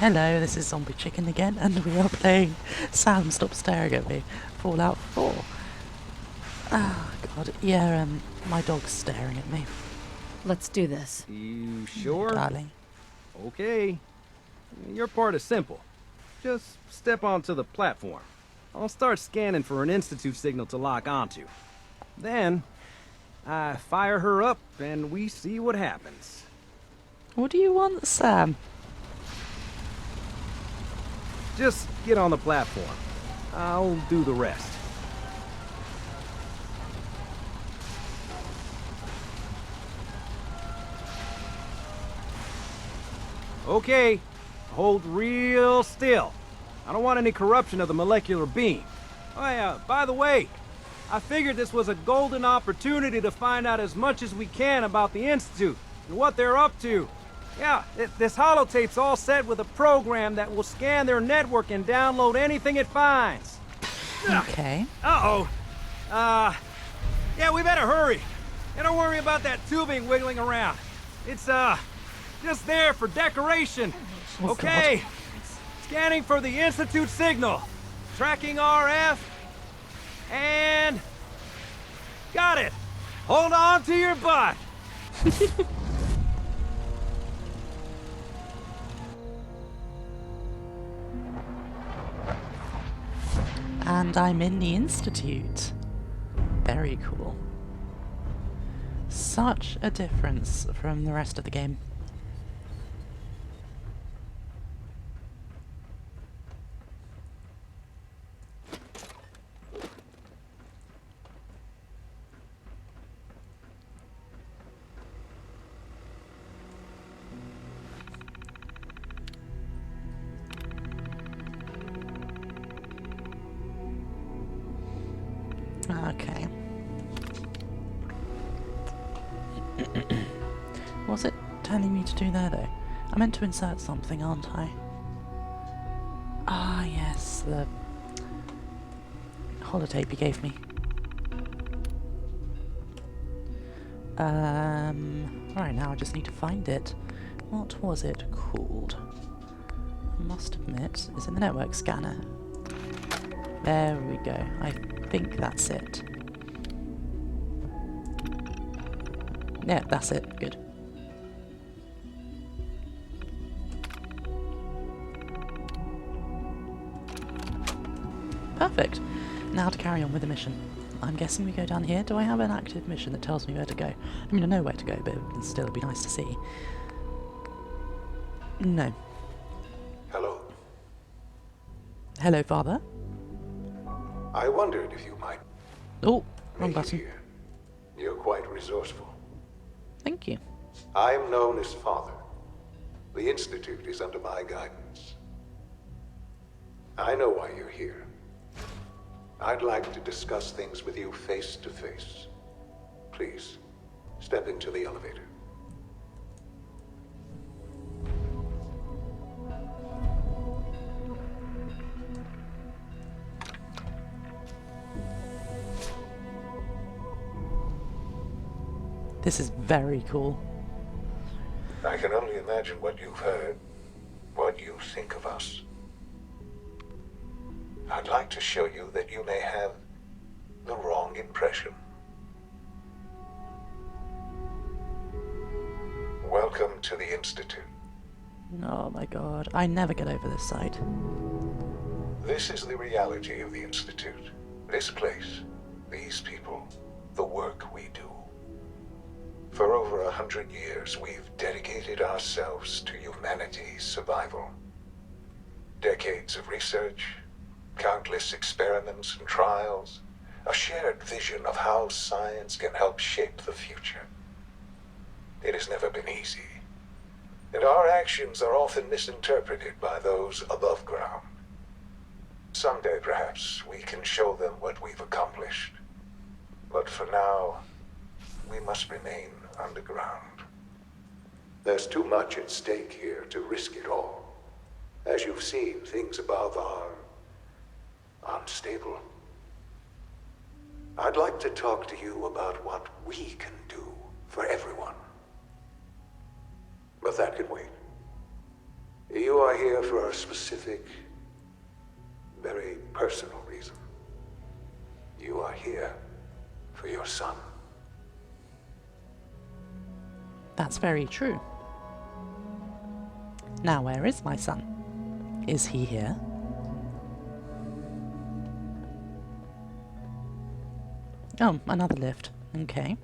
Hello, this is Zombie Chicken again, and we are playing Sam Stop Staring at Me, Fallout 4. Oh, God. Yeah, my dog's staring at me. Let's do this. You Yeah, sure? darling. Okay. Your part is simple. Just step onto the platform. I'll start scanning for an Institute signal to lock onto. Then, I fire her up and we see what happens. What do you want, Sam? Just get on the platform. I'll do the rest. Okay, hold real still. I don't want any corruption of the molecular beam. Oh yeah, by the way, I figured this was a golden opportunity to find out as much as we can about the Institute and what they're up to. Yeah, this holotape's all set with a program that will scan their network and download anything it finds. Okay. Uh-oh. Yeah, we better hurry. And don't worry about that tubing wiggling around. It's, just there for decoration. Oh, Okay. Scanning for the Institute signal. Tracking RF. And... got it. Hold on to your butt. And I'm in the Institute. Very cool. Such a difference from the rest of the game. Okay. What's it telling me to do there, though? I meant to insert something, aren't I? Ah, yes, the holotape you gave me. Right, now I just need to find it. What was it called? I must admit, it's in the network scanner. There we go. I think that's it. Yeah, that's it. Good. Perfect. Now to carry on with the mission. I'm guessing we go down here. Do I have an active mission that tells me where to go? I mean, I know where to go, but still it'd be nice to see. No. Hello. Hello, Father. I wondered if you might Oh, wrong make it button. here. You're quite resourceful. Thank you. I'm known as Father. The Institute is under my guidance. I know why you're here. I'd like to discuss things with you face to face. Please, step into the elevator. This is very cool. I can only imagine what you've heard, what you think of us. I'd like to show you that you may have the wrong impression. Welcome to the Institute. Oh my god, I never get over this side. This is the reality of the Institute. This place, these people, the work we do. For over 100 years, we've dedicated ourselves to humanity's survival. Decades of research, countless experiments and trials, a shared vision of how science can help shape the future. It has never been easy, and our actions are often misinterpreted by those above ground. Someday, perhaps, we can show them what we've accomplished. But for now, we must remain underground. There's too much at stake here to risk it all. As you've seen, things above are unstable. I'd like to talk to you about what we can do for everyone. But that can wait. You are are here for a specific, very personal reason. You are here for your son. That's very true. Now, where is my son? Is he here? Oh, another lift. Okay.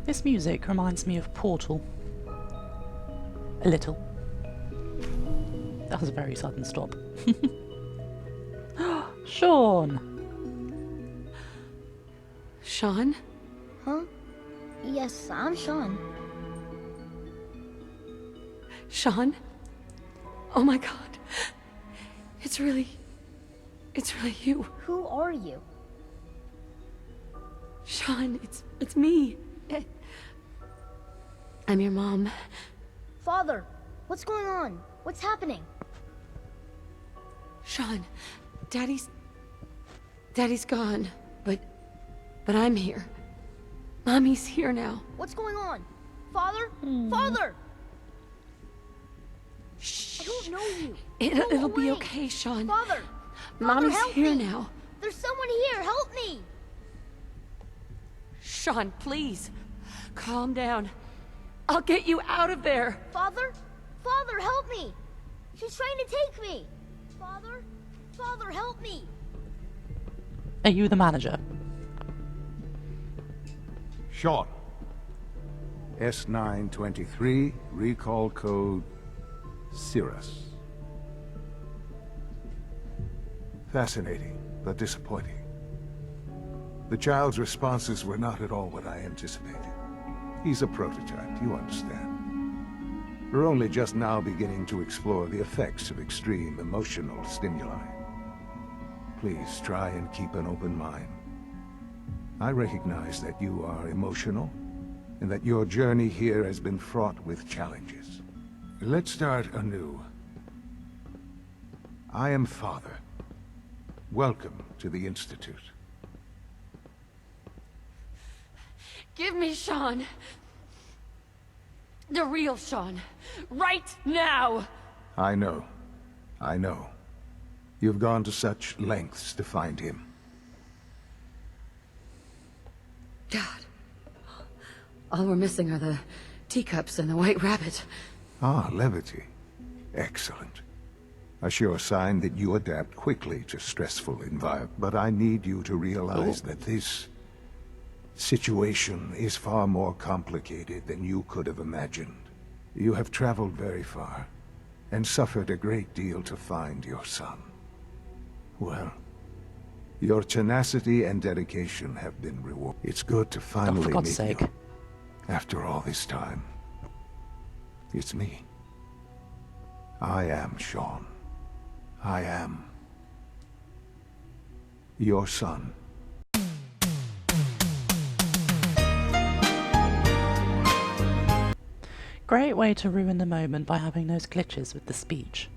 This music reminds me of Portal. A little. That was a very sudden stop. Sean! Sean? Huh? Yes, I'm Sean. Sean? Oh my god. It's really you. Who are you? Sean, it's me. I'm your mom. Father, what's going on? What's happening? Sean, Daddy's gone, but I'm here. Mommy's here now. What's going on? Father? Father! Shh. I don't know you. It'll Go be away. okay, Sean. Father! Mommy's help here me. now. There's someone here. Help me! Sean, please. Calm down. I'll get you out of there. Father? Father, help me! She's trying to take me! Father? Father, help me! Are you the manager? Sean. S923, recall code Cirrus. Fascinating, but disappointing. The child's responses were not at all what I anticipated. He's a prototype, you understand. We're only just now beginning to explore the effects of extreme emotional stimuli. Please try and keep an open mind. I recognize that you are emotional, and that your journey here has been fraught with challenges. Let's start anew. I am Father. Welcome to the Institute. Give me Sean. The real Sean. Right now! I know. I know. You've gone to such lengths to find him. God. All we're missing are the teacups and the white rabbit. Ah, levity. Excellent. A sure sign that you adapt quickly to stressful environments. But I need you to realize that this situation is far more complicated than you could have imagined. You have traveled very far, and suffered a great deal to find your son. Well, your tenacity and dedication have been rewarded. It's good to finally for God's meet sake. you. After all this time, it's me. I am Sean. I am your son. Great way to ruin the moment by having those glitches with the speech.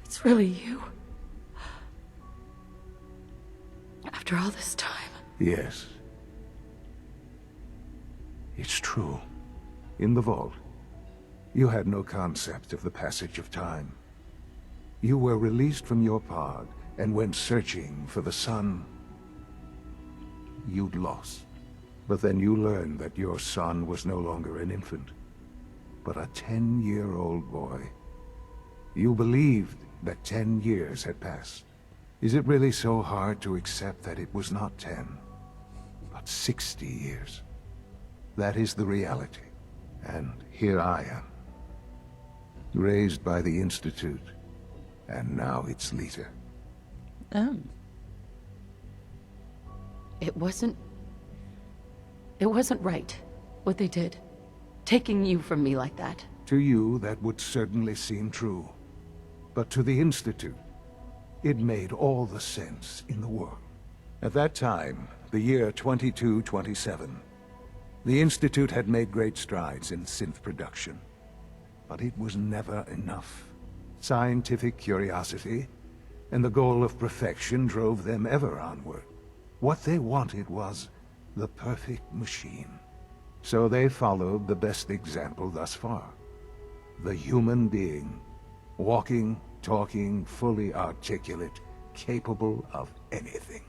It's really you. After all this time. Yes. It's true. In the vault, you had no concept of the passage of time. You were released from your pod and went searching for the son you'd lost. But then you learned that your son was no longer an infant, but a 10-year-old boy. You believed that 10 years had passed. Is it really so hard to accept that it was not 10, but 60 years? That is the reality. And here I am, raised by the Institute, and now its leader. Oh. It wasn't right, what they did. Taking you from me like that. To you, that would certainly seem true. But to the Institute, it made all the sense in the world. At that time, the year 2227, the Institute had made great strides in synth production. But it was never enough. Scientific curiosity and the goal of perfection drove them ever onward. What they wanted was the perfect machine. So they followed the best example thus far. The human being. Walking, talking, fully articulate, capable of anything.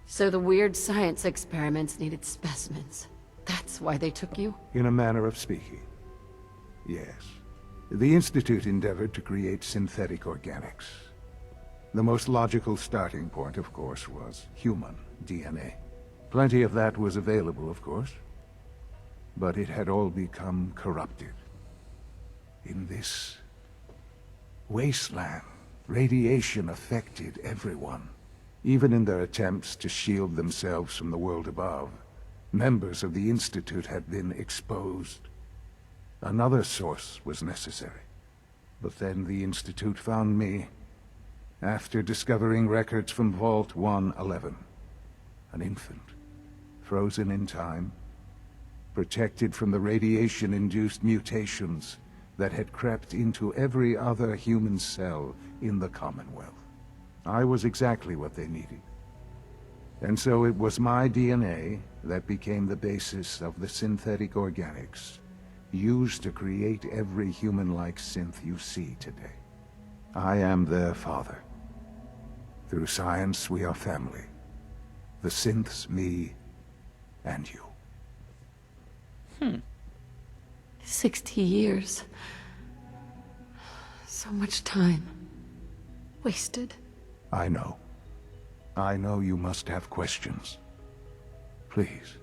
So the weird science experiments needed specimens. That's why they took you? In a manner of speaking. Yes. The Institute endeavored to create synthetic organics. The most logical starting point, of course, was human DNA. Plenty of that was available, of course. But it had all become corrupted. In this wasteland, radiation affected everyone. Even in their attempts to shield themselves from the world above, members of the Institute had been exposed. Another source was necessary. But then the Institute found me, after discovering records from Vault 111. An infant, frozen in time, protected from the radiation-induced mutations that had crept into every other human cell in the Commonwealth. I was exactly what they needed. And so it was my DNA that became the basis of the synthetic organics used to create every human-like synth you see today. I am their father. Through science, we are family. The synths, me, and you. 60 years. So much time. Wasted. I know. I know you must have questions. Please.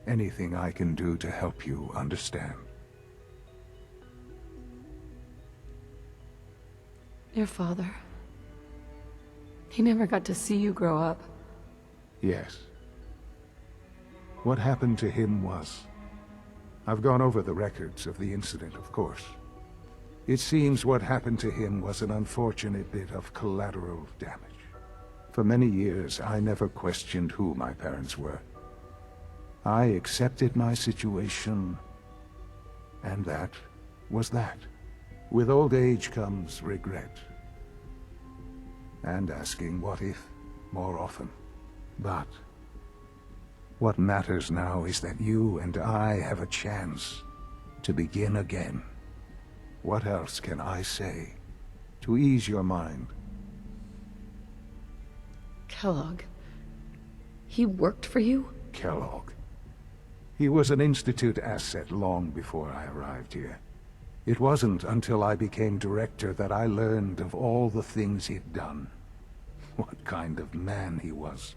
Anything I can do to help you understand. Your father. He never got to see you grow up. Yes. What happened to him was... I've gone over the records of the incident, of course. It seems what happened to him was an unfortunate bit of collateral damage. For many years, I never questioned who my parents were. I accepted my situation, and that was that. With old age comes regret. And asking what if more often. But what matters now is that you and I have a chance to begin again. What else can I say to ease your mind? Kellogg. He worked for you? Kellogg. He was an Institute asset long before I arrived here. It wasn't until I became director that I learned of all the things he'd done. What kind of man he was.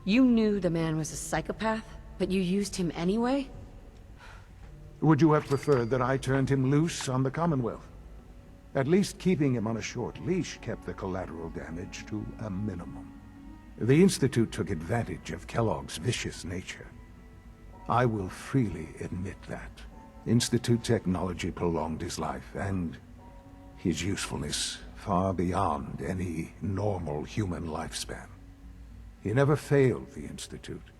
You knew the man was a psychopath, but you used him anyway? Would you have preferred that I turned him loose on the Commonwealth? At least keeping him on a short leash kept the collateral damage to a minimum. The Institute took advantage of Kellogg's vicious nature. I will freely admit that. Institute technology prolonged his life, and his usefulness far beyond any normal human lifespan. He never failed the Institute,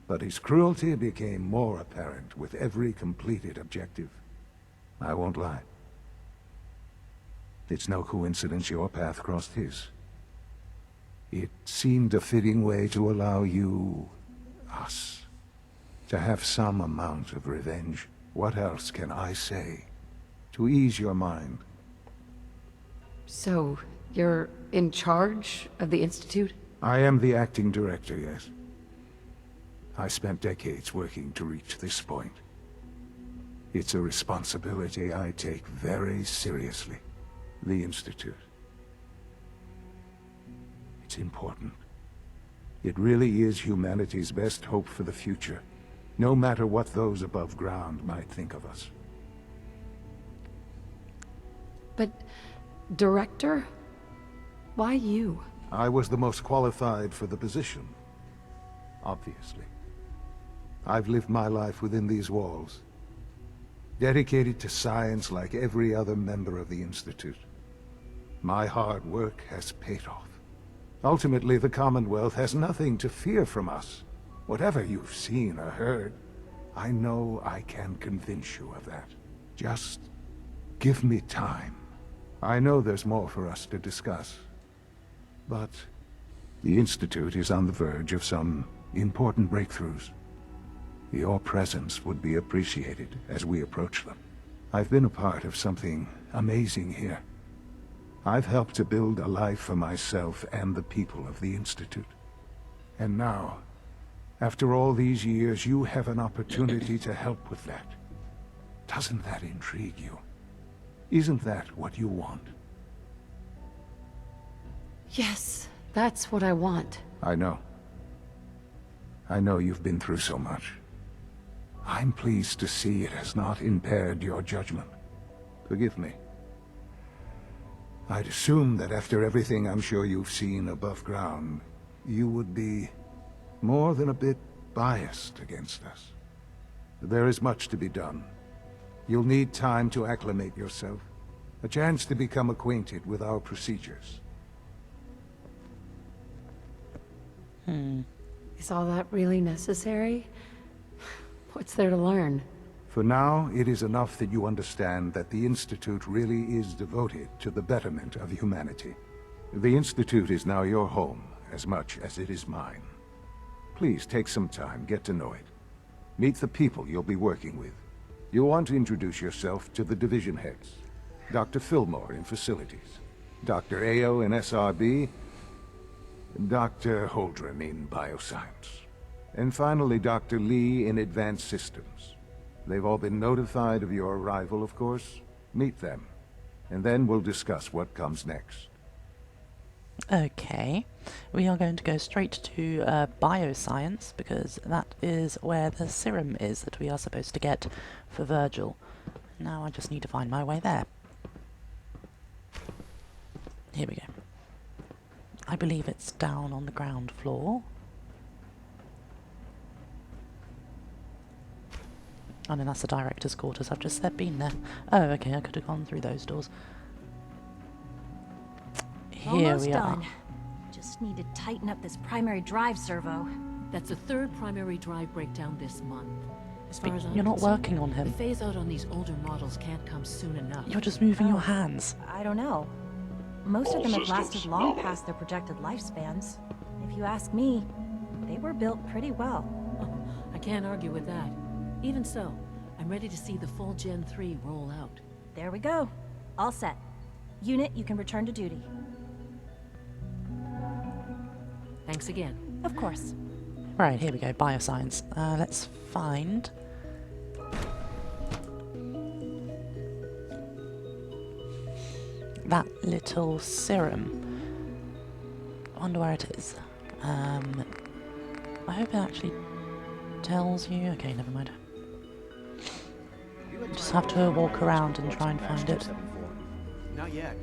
but his cruelty became more apparent with every completed objective. I won't lie. It's no coincidence your path crossed his. It seemed a fitting way to allow you, us, to have some amount of revenge. What else can I say to ease your mind? So, you're in charge of the Institute? I am the acting director, yes. I spent decades working to reach this point. It's a responsibility I take very seriously. The Institute. It's important. It really is humanity's best hope for the future, no matter what those above ground might think of us. But, director? Why you? I was the most qualified for the position, obviously. I've lived my life within these walls, dedicated to science like every other member of the Institute. My hard work has paid off. Ultimately, the Commonwealth has nothing to fear from us. Whatever you've seen or heard, I know I can convince you of that. Just give me time. I know there's more for us to discuss, but the Institute is on the verge of some important breakthroughs. Your presence would be appreciated as we approach them. I've been a part of something amazing here. I've helped to build a life for myself and the people of the Institute. And now, after all these years, you have an opportunity to help with that. Doesn't that intrigue you? Isn't that what you want? Yes, that's what I want. I know. I know you've been through so much. I'm pleased to see it has not impaired your judgment. Forgive me. I'd assume that after everything I'm sure you've seen above ground, you would be more than a bit biased against us. There is much to be done. You'll need time to acclimate yourself, a chance to become acquainted with our procedures. Is all that really necessary? What's there to learn? For now, it is enough that you understand that the Institute really is devoted to the betterment of humanity. The Institute is now your home, as much as it is mine. Please take some time, get to know it. Meet the people you'll be working with. You'll want to introduce yourself to the division heads. Dr. Fillmore in Facilities, Dr. Ayo in SRB, Dr. Holdren in Bioscience, and finally Dr. Lee in Advanced Systems. They've all been notified of your arrival, of course. Meet them, and then we'll discuss what comes next. Okay, we are going to go straight to bioscience, because that is where the serum is that we are supposed to get for Virgil. Now I just need to find my way there. Here we go. I believe it's down on the ground floor. Oh no, that's the director's quarters. I've just been there. Oh, okay, I could have gone through those doors. Here Almost we are. done. Just need to tighten up this primary drive servo. That's the third primary drive breakdown this month. As far as I'm You're not concerned, working on the him. phase out on these older models can't come soon enough. You're just moving your hands. I don't know. Most of them have lasted long past their projected lifespans. If you ask me, they were built pretty well. Oh, I can't argue with that. Even so, I'm ready to see the full Gen 3 roll out. There we go. All set. Unit, you can return to duty. Thanks again. Of course. Right, here we go, bioscience. Let's find... that little serum. I wonder where it is. I hope it actually tells you... Okay, never mind. Just have to walk around and try and find it. Not yet.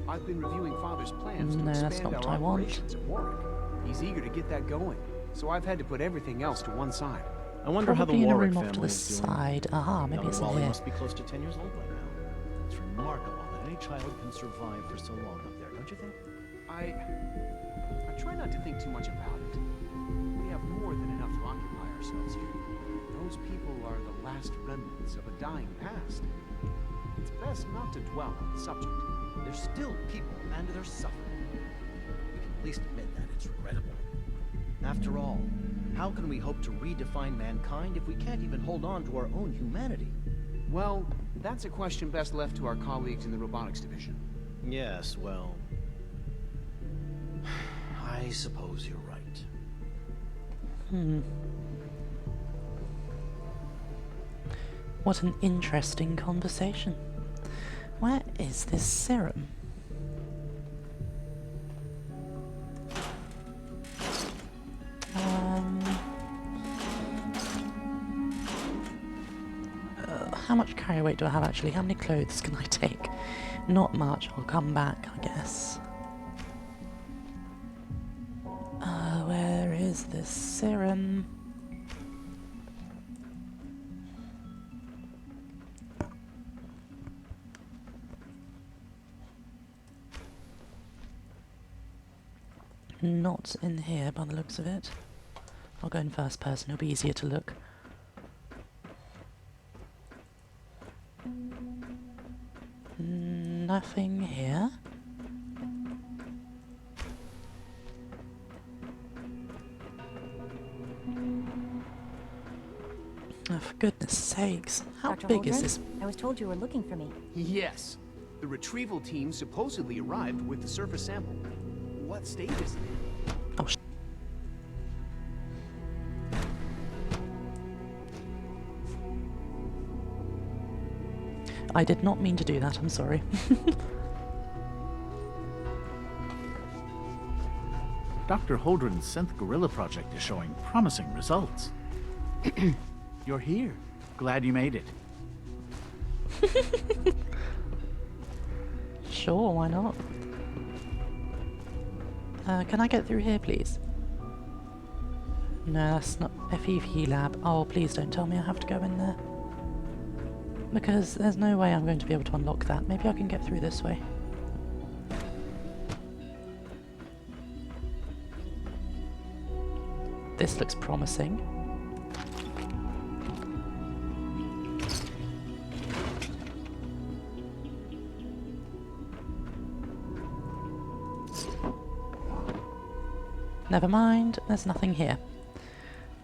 I've been reviewing Father's plans to No, that's expand not what our I want. operations at Warwick. He's eager to get that going, so I've had to put everything else to one side. I wonder how the Probably in a Warwick room off to family the is doing. side. Aha, maybe Young it's in Wally here. must be close to 10 years old by now. It's remarkable that any child can survive for so long up there, don't you think? I try not to think too much about it. We have more than enough to occupy ourselves here. Those people are the last remnants of a dying past. It's best not to dwell on the subject. They're still people, and they're suffering. We can at least admit that it's regrettable. After all, how can we hope to redefine mankind if we can't even hold on to our own humanity? Well, that's a question best left to our colleagues in the robotics division. Yes, well... I suppose you're right. What an interesting conversation. Where is this serum? How much carry weight do I have actually? How many clothes can I take? Not much. I'll come back, I guess. Where is this serum? Not in here by the looks of it. I'll go in first person, it'll be easier to look. nothing here. Oh, for goodness sakes. How Dr. big is Holdren? this? I was told you were looking for me. Yes. The retrieval team supposedly arrived with the surface sample. What stage is it in? Oh, I did not mean to do that, I'm sorry. Dr. Holdren's synth gorilla project is showing promising results. You're here. Glad you made it. Sure, why not? Can I get through here, please? No, that's not FEV lab. Oh, please don't tell me I have to go in there. Because there's no way I'm going to be able to unlock that. Maybe I can get through this way. This looks promising. Never mind, there's nothing here.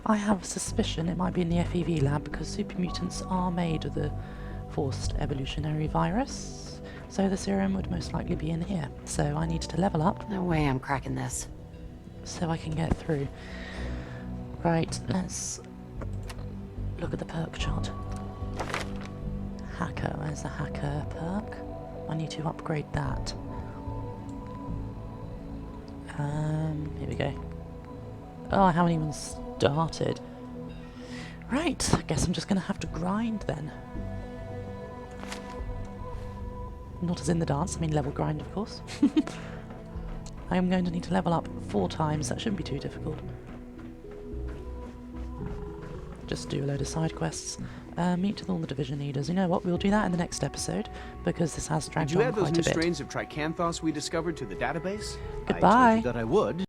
I have a suspicion it might be in the FEV lab because super mutants are made of the forced evolutionary virus, so the serum would most likely be in here. So I need to level up. No way I'm cracking this. So I can get through. Right, let's look at the perk chart. Hacker, where's the hacker perk? I need to upgrade that. Here we go. Oh, I haven't even started. Right, I guess I'm just gonna have to grind then. Not as in the dance, I mean level grind of course. I am going to need to level up 4 times, that shouldn't be too difficult. Just do a load of side quests. Meet with all the division leaders. You know what, we'll do that in the next episode, because this has dragged Did you on add those quite new a bit. strains of tricanthos we discovered to the database? Goodbye. I told you that I would.